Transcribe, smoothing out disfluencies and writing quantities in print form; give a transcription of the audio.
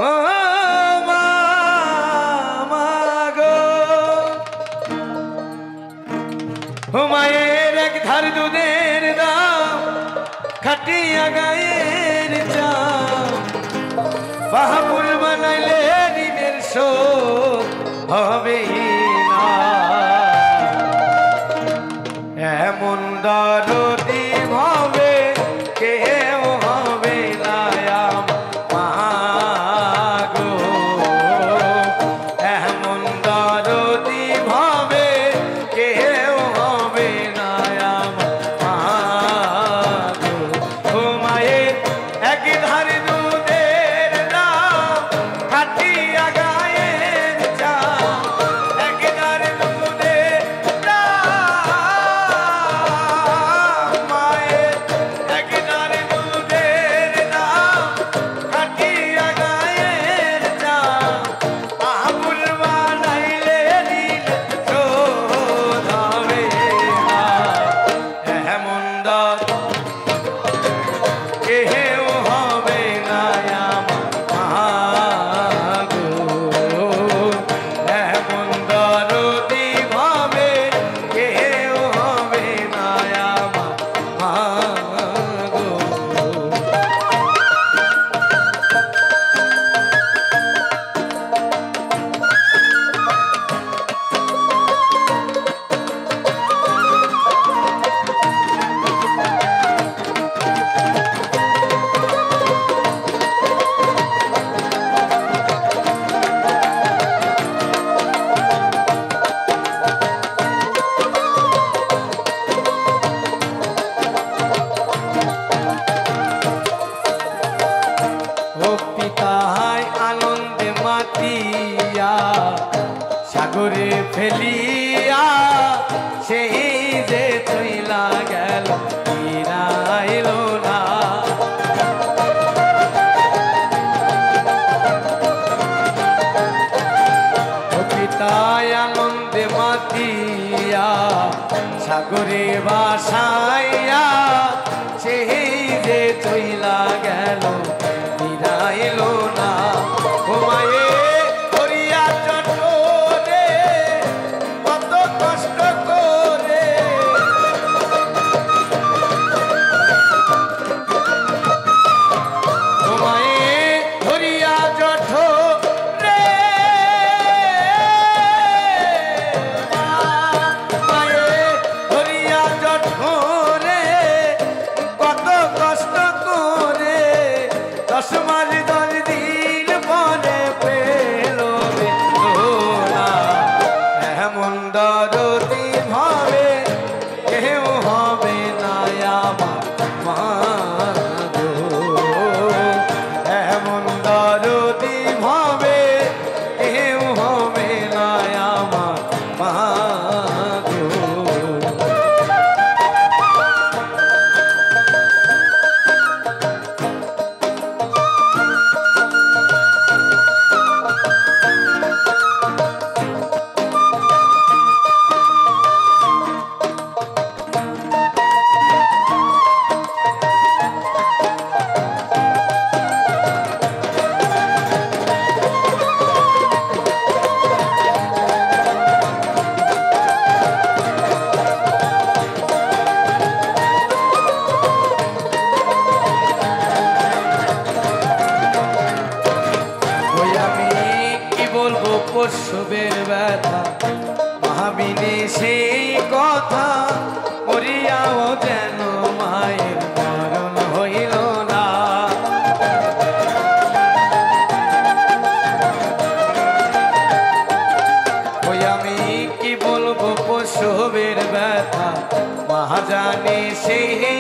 ও মা মা গো, ও মায়ের এক ধার দুধের দাম খাটিয়া গায়ের চাম, বাহাবুল বানাইলে ঋণের শোধ হবে না। এমন দরদি হবে কেউ হবে না মা গো, এমন দরদি হবে কেউ হবে না মা গো। ও মায়ের এক ধার দুধের দাম খাটিয়া গায়ের চাম, এক ধার দুধের দাম, মায়ের এক ধার দুধের দাম খাটিয়া গায়ের চাম, বাবুল বানাইলে ঋণ শোধ হবে না। এমন দর কেউ হবে না আমার গো, এমন দরদি ভাবে কেউ হবে না আমার গো। ও পিতায় আনন্দে মাতিয়া সাগরে ফেলিয়া, সেই যে চইলা গেল ফিরাইল না। ও পিতায় আনন্দে মাতিয়া সাগরে বাসাইয়া, সেই যে চইলা গেল ফিরাইল না। ও মায়ে করিয়া চটরে কত কষ্ট করে, ও মায়ে ধরিয়া জঠরে, মায়ে ধরিয়া জঠরে কত কষ্ট করে, 10 মাস 10 দিন পরে পেল বেদনা। এমন দরদি ভাবে কেউ হবে না আমার মা গো, এমন দরদি ভাবে কেউ হবে না আমার মা গো। প্রসবের ব্যথা ভাবিনি সেই কথা, মরিয়াও যেন মায়ের মরণ হইল না। ওই আমি কি বলবো প্রসবের ব্যথা মা জানে সেই